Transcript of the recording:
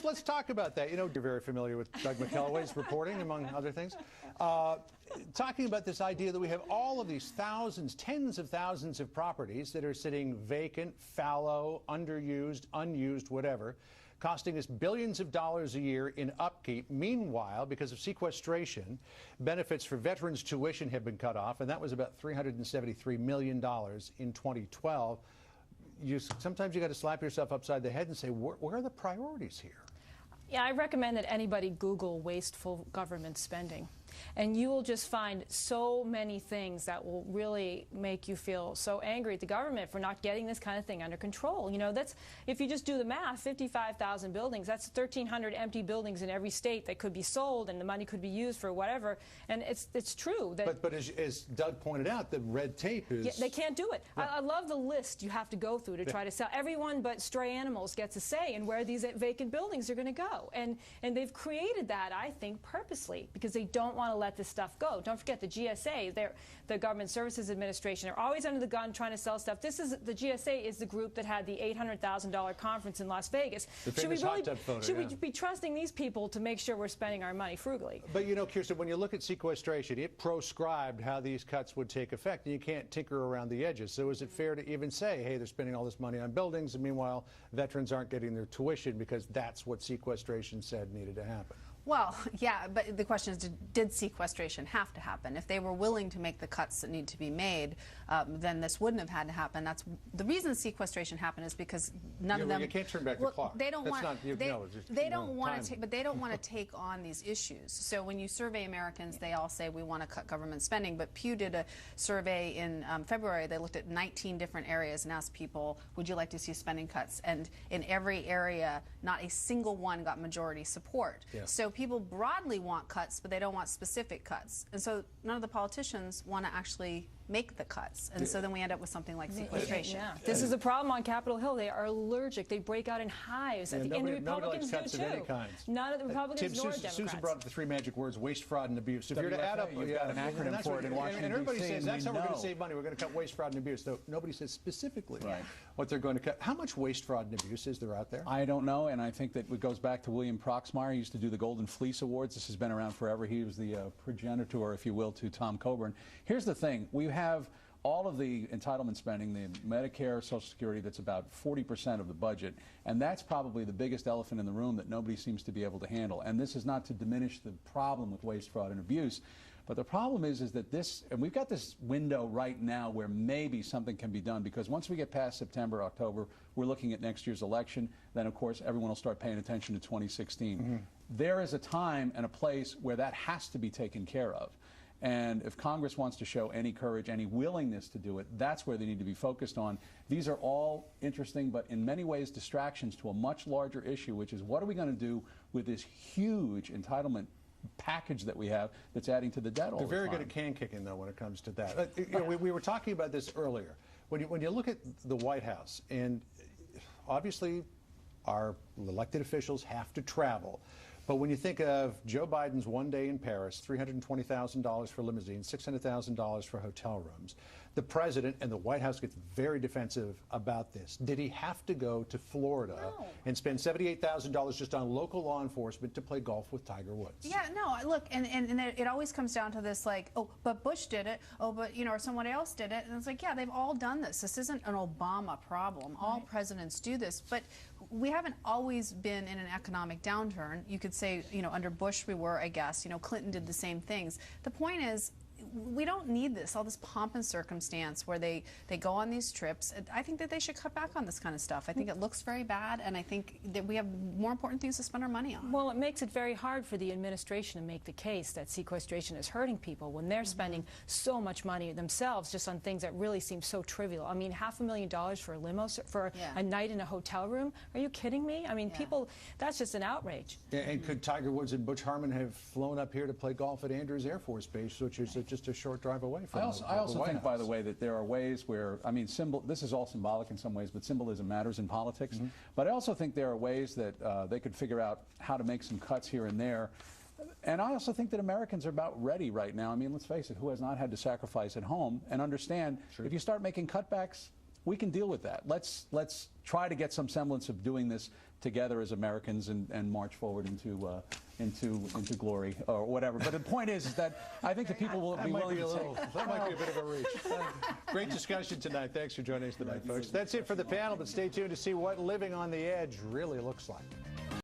let's talk about that. You know, you're very familiar with Doug McKelway's reporting, among other things. Talking about this idea that we have all of these thousands, tens of thousands of properties that are sitting vacant, fallow, underused, unused, whatever, costing us billions of dollars a year in upkeep. Meanwhile, because of sequestration, benefits for veterans' tuition have been cut off, and that was about $373 million in 2012. Sometimes you got to slap yourself upside the head and say, where are the priorities here? Yeah, I recommend that anybody Google wasteful government spending. And you will just find so many things that will really make you feel so angry at the government for not getting this kind of thing under control. You know, that's, if you just do the math, 55,000 buildings, that's 1,300 empty buildings in every state that could be sold, and the money could be used for whatever. And it's true. That but as Doug pointed out, the red tape is... Yeah, they can't do it. Yeah. I love the list you have to go through to try to sell. Everyone but stray animals gets a say in where these vacant buildings are going to go. And they've created that, I think, purposely, because they don't want to let this stuff go. Don't forget the GSA, the Government Services Administration, are always under the gun trying to sell stuff. The GSA is the group that had the $800,000 conference in Las Vegas. Should we be trusting these people to make sure we're spending our money frugally? But you know, Kirsten, when you look at sequestration, it proscribed how these cuts would take effect, and you can't tinker around the edges. So is it fair to even say, hey, they're spending all this money on buildings, and meanwhile, veterans aren't getting their tuition because that's what sequestration said needed to happen? Well, yeah, but the question is, did sequestration have to happen? If they were willing to make the cuts that need to be made, then this wouldn't have had to happen. That's the reason sequestration happened, is because none of them. You can't turn back the clock. They don't want. They don't want to. But they don't want to time. take on these issues. So when you survey Americans, they all say we want to cut government spending. But Pew did a survey in February. They looked at 19 different areas and asked people, would you like to see spending cuts? And in every area, not a single one got majority support. Yeah. So people broadly want cuts, but they don't want specific cuts. And so none of the politicians want to actually make the cuts. And so then we end up with something like sequestration. Yeah. This is a problem on Capitol Hill. They are allergic. They break out in hives. Yeah, and the Republicans likes cuts do, too. of any kind. None of the Republicans nor Democrats. Susan brought up the three magic words: waste, fraud, and abuse. If you're to add up, you've got an acronym for it in Washington, and everybody D.C., says that's how we're going to save money. We're going to cut waste, fraud, and abuse. Though nobody says specifically what they're going to cut. How much waste, fraud, and abuse is there out there? I don't know, and I think that it goes back to William Proxmire. He used to do the Golden Fleece Awards. This has been around forever. He was the progenitor, if you will, to Tom Coburn. Here's the thing: we have all of the entitlement spending, the Medicare, Social Security, that's about 40% of the budget, and that's probably the biggest elephant in the room that nobody seems to be able to handle. And this is not to diminish the problem with waste, fraud, and abuse, but the problem is that this, and we've got this window right now where maybe something can be done, because once we get past September, October, we're looking at next year's election, then of course everyone will start paying attention to 2016. There is a time and a place where that has to be taken care of. And if Congress wants to show any courage, any willingness to do it, that's where they need to be focused on. These are all interesting, but in many ways distractions to a much larger issue, which is what are we going to do with this huge entitlement package that we have that's adding to the debt all the time. They're very good at can kicking, though, when it comes to that. You know, we were talking about this earlier. When you look at the White House, and obviously our elected officials have to travel, but when you think of Joe Biden's one day in Paris, $320,000 for limousines, $600,000 for hotel rooms, the president and the White House gets very defensive about this. Did he have to go to Florida and spend $78,000 just on local law enforcement to play golf with Tiger Woods? Yeah, no, look, and it always comes down to this, like, oh, but Bush did it, oh, but, you know, or someone else did it, and it's like, yeah, they've all done this. This isn't an Obama problem. All presidents do this, but we haven't always been in an economic downturn. You could say, you know, under Bush we were, I guess. You know, Clinton did the same things. The point is, we don't need this, all this pomp and circumstance where they go on these trips. I think that they should cut back on this kind of stuff. I think it looks very bad, and I think that we have more important things to spend our money on. Well, it makes it very hard for the administration to make the case that sequestration is hurting people when they're spending so much money themselves just on things that really seem so trivial. I mean, $500,000 for a limo, for a night in a hotel room? Are you kidding me? I mean, people, that's just an outrage. Yeah, and could Tiger Woods and Butch Harmon have flown up here to play golf at Andrews Air Force Base, which is just a short drive away from I also think, by the way, that there are ways where, I mean, this is all symbolic in some ways, but symbolism matters in politics. But I also think there are ways that they could figure out how to make some cuts here and there. And I also think that Americans are about ready right now. I mean, let's face it, who has not had to sacrifice at home? And understand, if you start making cutbacks, we can deal with that. Let's try to get some semblance of doing this together as Americans and march forward into glory or whatever. But the point is that I think the people will be willing to take. That might be a bit of a reach. Great discussion tonight. Thanks for joining us tonight, folks. That's it for the panel, but stay tuned to see what living on the edge really looks like.